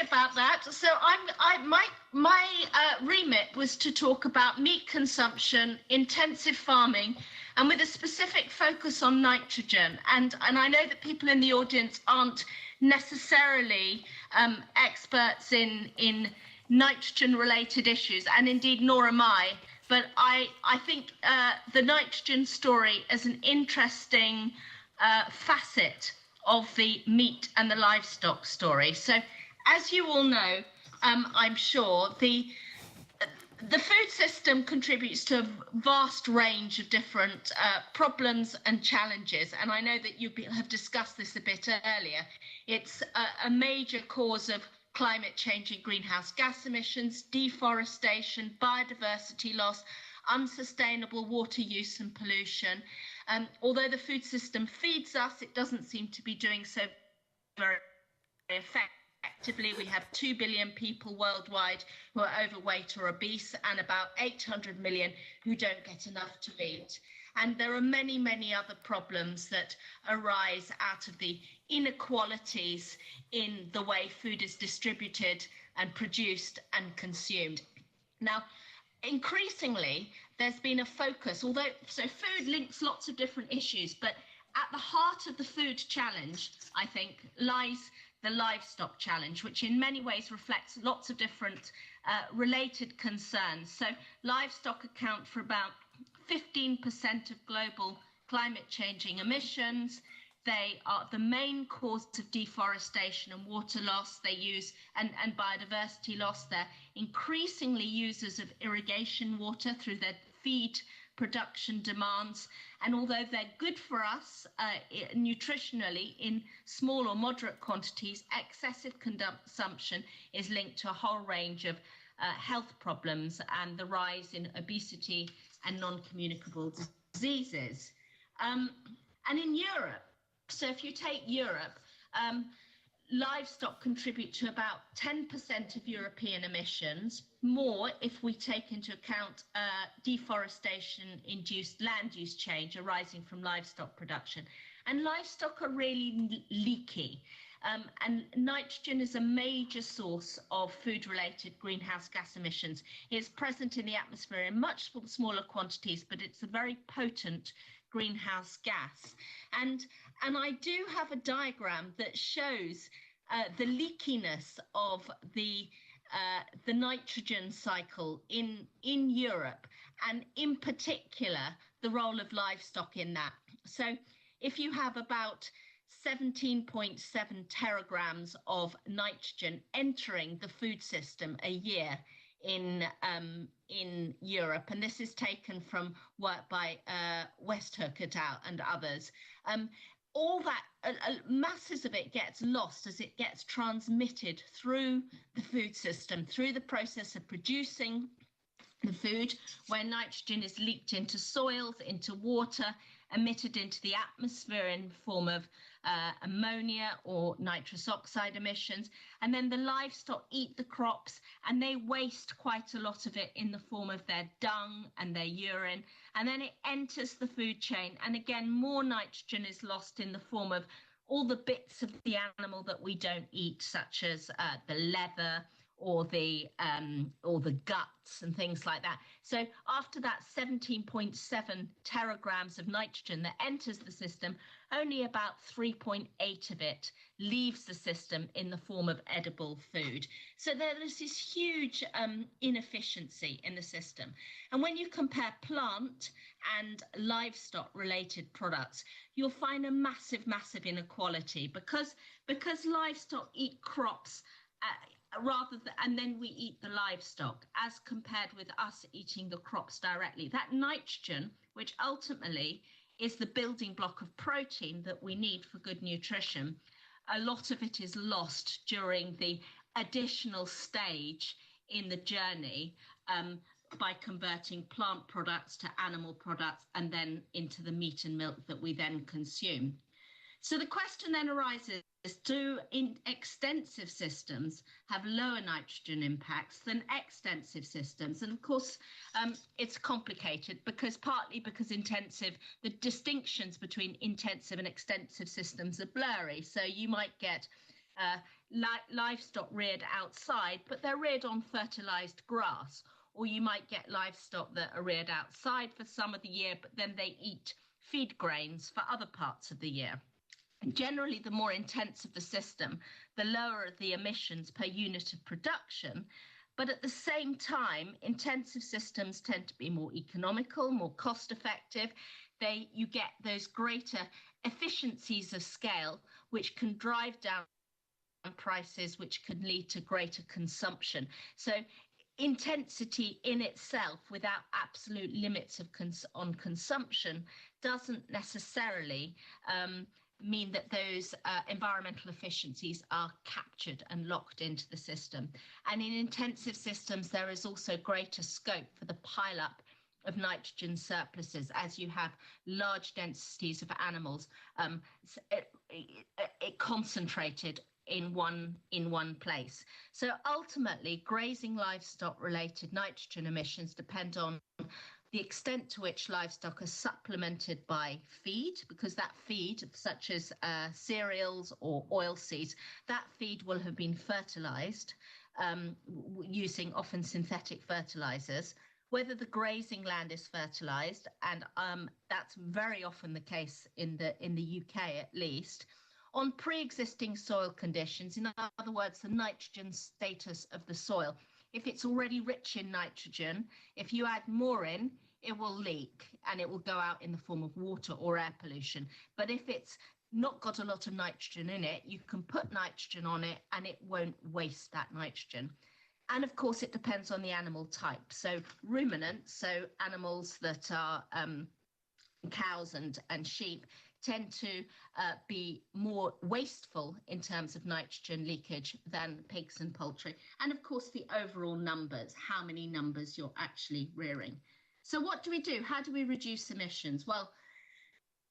about that. So my remit was to talk about meat consumption, intensive farming, and with a specific focus on nitrogen. And I know that people in the audience aren't necessarily experts in nitrogen-related issues, and indeed nor am I. But I think the nitrogen story is an interesting facet of the meat and the livestock story. So, as you all know, I'm sure the food system contributes to a vast range of different problems and challenges. And I know that you have discussed this a bit earlier. It's a major cause of climate change and greenhouse gas emissions, deforestation, biodiversity loss, unsustainable water use and pollution. Although the food system feeds us, it doesn't seem to be doing so very effectively. We have 2 billion people worldwide who are overweight or obese, and about 800 million who don't get enough to eat. And there are many, many other problems that arise out of the inequalities in the way food is distributed and produced and consumed. Now, increasingly, there's been a focus, so food links lots of different issues, but at the heart of the food challenge, I think, lies the livestock challenge, which in many ways reflects lots of different related concerns. So livestock account for about 15% of global climate changing emissions. They are the main cause of deforestation and water loss they use, and biodiversity loss. They're increasingly users of irrigation water through their feed production demands. And although they're good for us nutritionally in small or moderate quantities, excessive consumption is linked to a whole range of health problems and the rise in obesity and non-communicable diseases. And in Europe, so if you take Europe, livestock contribute to about 10% of European emissions, more if we take into account deforestation-induced land use change arising from livestock production. And livestock are really leaky. And nitrogen is a major source of food-related greenhouse gas emissions. It's present in the atmosphere in much smaller quantities, but it's a very potent greenhouse gas. And I do have a diagram that shows the leakiness of the nitrogen cycle in Europe, and in particular the role of livestock in that. So if you have about 17.7 teragrams of nitrogen entering the food system a year in Europe, and this is taken from work by Westhook et al. And others. All that, masses of it gets lost as it gets transmitted through the food system, through the process of producing the food, where nitrogen is leaked into soils, into water, emitted into the atmosphere in the form of ammonia or nitrous oxide emissions. And then the livestock eat the crops, and they waste quite a lot of it in the form of their dung and their urine. And then it enters the food chain. And again, more nitrogen is lost in the form of all the bits of the animal that we don't eat, such as the leather or the guts and things like that. So after that 17.7 teragrams of nitrogen that enters the system, only about 3.8 of it leaves the system in the form of edible food. So there is this huge inefficiency in the system. And when you compare plant and livestock related products, you'll find a massive inequality because livestock eat crops and then we eat the livestock, as compared with us eating the crops directly. That nitrogen, which ultimately is the building block of protein that we need for good nutrition, a lot of it is lost during the additional stage in the journey by converting plant products to animal products and then into the meat and milk that we then consume. So the question then arises, do extensive systems have lower nitrogen impacts than extensive systems? And of course, it's complicated partly because the distinctions between intensive and extensive systems are blurry. So you might get livestock reared outside, but they're reared on fertilized grass. Or you might get livestock that are reared outside for some of the year, but then they eat feed grains for other parts of the year. Generally, the more intensive the system, the lower the emissions per unit of production. But at the same time, intensive systems tend to be more economical, more cost effective. You get those greater efficiencies of scale, which can drive down prices, which can lead to greater consumption. So intensity in itself, without absolute limits on consumption, doesn't necessarily mean that those environmental efficiencies are captured and locked into the system. And in intensive systems, there is also greater scope for the pile-up of nitrogen surpluses as you have large densities of animals concentrated in one place. So ultimately, grazing livestock related nitrogen emissions depend on the extent to which livestock are supplemented by feed, because that feed, such as cereals or oilseeds, that feed will have been fertilized using often synthetic fertilizers. Whether the grazing land is fertilized, and that's very often the case in the UK at least, on pre-existing soil conditions, in other words, the nitrogen status of the soil. If it's already rich in nitrogen, if you add more in, it will leak and it will go out in the form of water or air pollution. But if it's not got a lot of nitrogen in it, you can put nitrogen on it and it won't waste that nitrogen. And of course, it depends on the animal type. So ruminants, so animals that are cows and sheep, tend to be more wasteful in terms of nitrogen leakage than pigs and poultry. And of course, the overall numbers, how many numbers you're actually rearing. So what do we do? How do we reduce emissions? Well,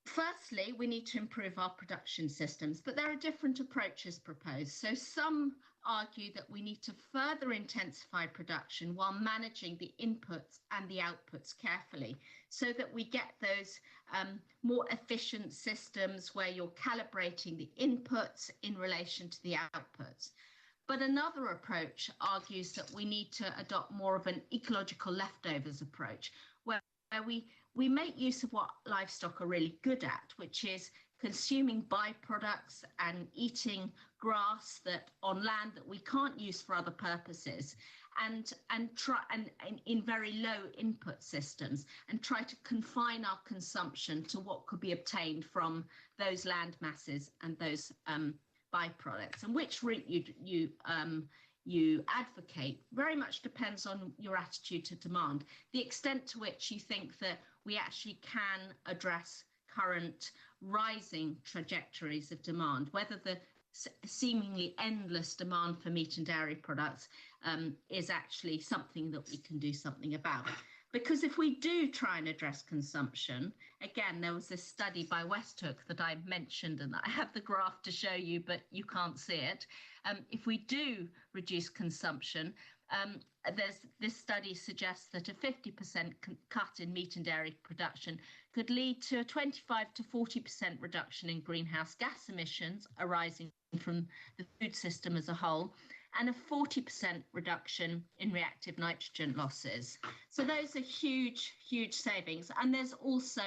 firstly, we need to improve our production systems, but there are different approaches proposed. So some argue that we need to further intensify production while managing the inputs and the outputs carefully, so that we get those more efficient systems where you're calibrating the inputs in relation to the outputs. But another approach argues that we need to adopt more of an ecological leftovers approach, where we make use of what livestock are really good at, which is consuming byproducts and eating grass that on land that we can't use for other purposes, and in very low input systems, and try to confine our consumption to what could be obtained from those land masses and those byproducts. And which route you advocate very much depends on your attitude to demand, the extent to which you think that we actually can address current rising trajectories of demand, whether the seemingly endless demand for meat and dairy products is actually something that we can do something about. Because if we do try and address consumption, again, there was this study by Westhook that I mentioned, and I have the graph to show you, but you can't see it. If we do reduce consumption, this study suggests that a 50% cut in meat and dairy production could lead to a 25 to 40% reduction in greenhouse gas emissions arising from the food system as a whole, and a 40% reduction in reactive nitrogen losses. So those are huge, huge savings. And there's also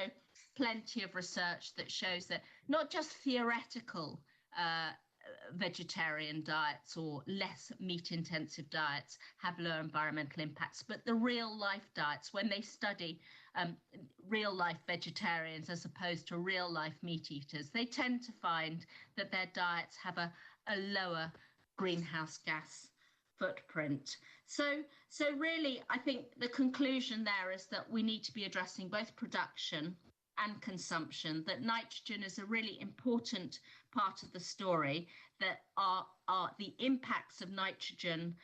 plenty of research that shows that not just theoretical vegetarian diets or less meat-intensive diets have low environmental impacts, but the real-life diets, when they study real-life vegetarians as opposed to real-life meat eaters, they tend to find that their diets have a lower greenhouse gas footprint. So really, I think the conclusion there is that we need to be addressing both production and consumption, that nitrogen is a really important part of the story, that the impacts of nitrogen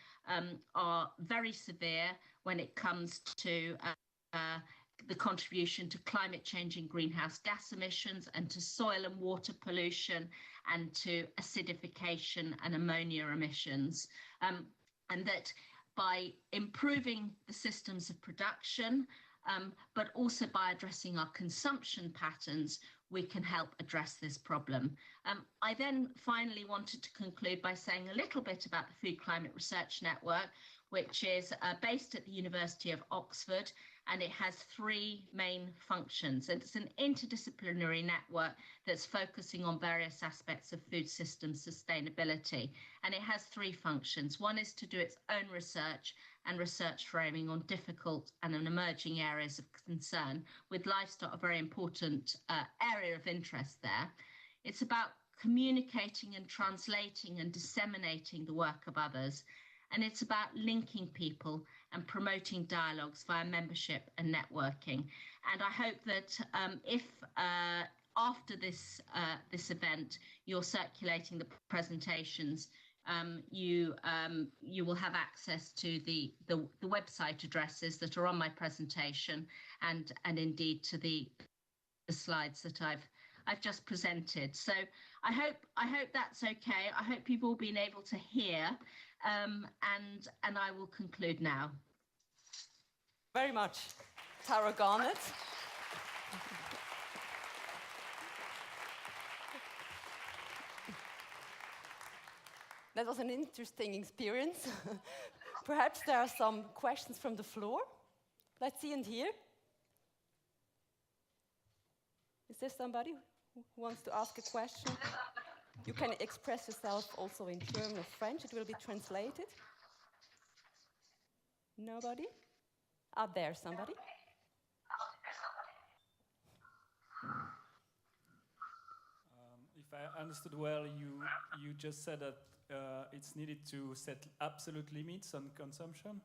are very severe when it comes to the contribution to climate change and greenhouse gas emissions, and to soil and water pollution, and to acidification and ammonia emissions. And that by improving the systems of production, but also by addressing our consumption patterns, we can help address this problem. I then finally wanted to conclude by saying a little bit about the Food Climate Research Network, which is based at the University of Oxford, and it has three main functions. It's an interdisciplinary network that's focusing on various aspects of food system sustainability, and it has three functions. One is to do its own research and research framing on difficult and emerging areas of concern, with livestock a very important area of interest there. It's about communicating and translating and disseminating the work of others. And it's about linking people and promoting dialogues via membership and networking. And I hope that if after this event you're circulating the presentations, you will have access to the website addresses that are on my presentation, and indeed to the slides that I've just presented. So I hope that's okay. I hope you've all been able to hear. And I will conclude now. Very much, Tara Garnett. That was an interesting experience. Perhaps there are some questions from the floor. Let's see and hear. Is there somebody who wants to ask a question? You can express yourself also in German or French. It will be translated. Nobody? Out there, somebody? If I understood well, you just said that it's needed to set absolute limits on consumption.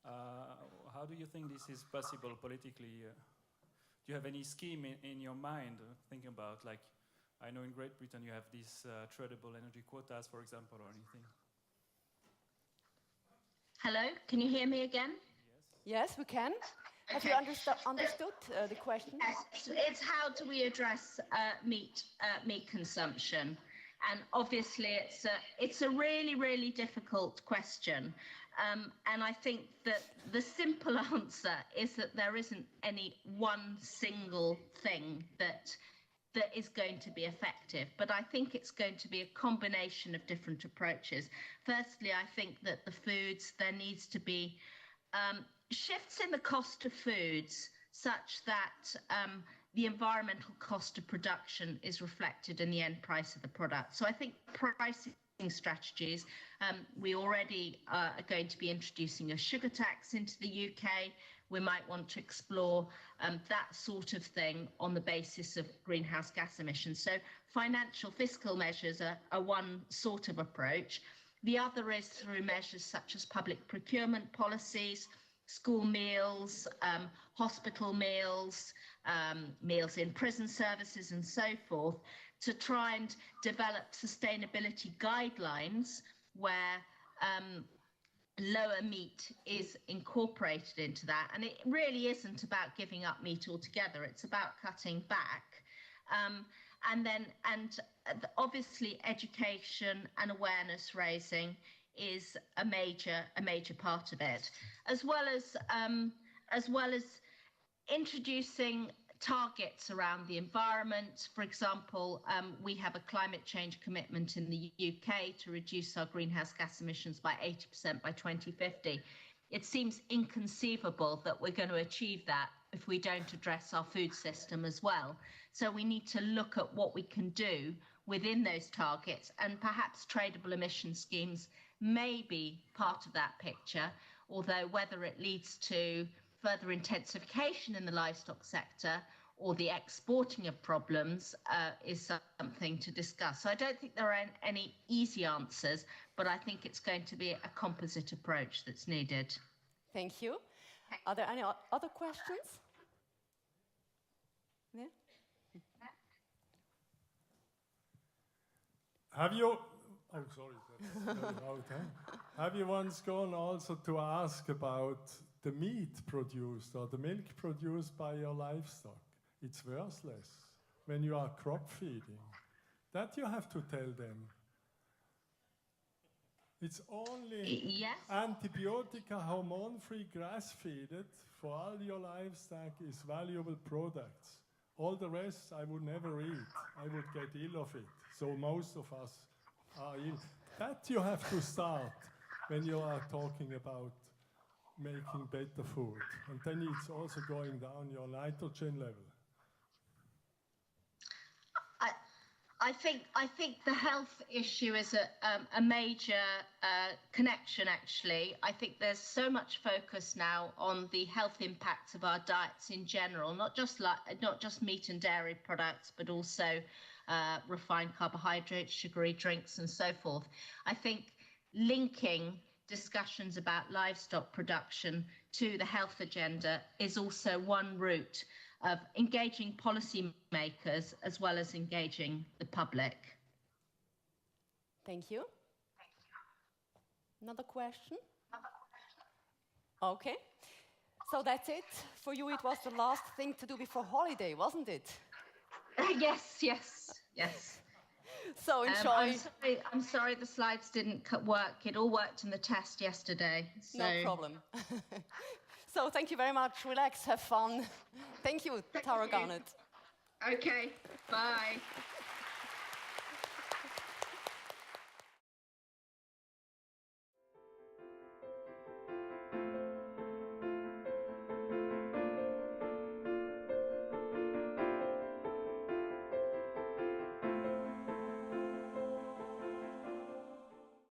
How do you think this is possible politically? Do you have any scheme in your mind thinking about, like, I know in Great Britain you have these tradable energy quotas, for example, or anything. Hello, can you hear me again? Yes, we can. Okay. Have you understood the question? Yes, it's how do we address meat consumption? And obviously it's a really, really difficult question. And I think that the simple answer is that there isn't any one single thing that is going to be effective, but I think it's going to be a combination of different approaches. Firstly, I think that there needs to be shifts in the cost of foods such that the environmental cost of production is reflected in the end price of the product. So I think pricing strategies, we already are going to be introducing a sugar tax into the UK. We might want to explore that sort of thing on the basis of greenhouse gas emissions. So financial fiscal measures are one sort of approach. The other is through measures such as public procurement policies, school meals, hospital meals, meals in prison services and so forth, to try and develop sustainability guidelines where lower meat is incorporated into that. And it really isn't about giving up meat altogether. It's about cutting back. And obviously education and awareness raising is a major part of it, as well as introducing targets around the environment. For example, we have a climate change commitment in the UK to reduce our greenhouse gas emissions by 80% by 2050. It seems inconceivable that we're going to achieve that if we don't address our food system as well. So we need to look at what we can do within those targets, and perhaps tradable emission schemes may be part of that picture, although whether it leads to further intensification in the livestock sector or the exporting of problems is something to discuss. So I don't think there are any easy answers, but I think it's going to be a composite approach that's needed. Thank you. Are there any other questions? Yeah? Have you, oh sorry, that's very loud, huh? Have you once gone also to ask about the meat produced or the milk produced by your livestock? It's worthless when you are crop feeding. That you have to tell them. It's only antibiotica, hormone-free grass-feeded for all your livestock is valuable products. All the rest I would never eat. I would get ill of it. So most of us are ill. That you have to start when you are talking about making better food. And then it's also going down your nitrogen level. I think the health issue is a major connection, actually. I think there's so much focus now on the health impacts of our diets in general, not just meat and dairy products, but also refined carbohydrates, sugary drinks, and so forth. I think linking discussions about livestock production to the health agenda is also one route of engaging policymakers as well as engaging the public. Thank you. Another question? Okay. So that's it. For you, it was the last thing to do before holiday, wasn't it? Yes. So enjoy. I'm sorry the slides didn't work. It all worked in the test yesterday. So. No problem. So thank you very much. Relax, have fun. Thank you, Tara Garnett. Okay, bye.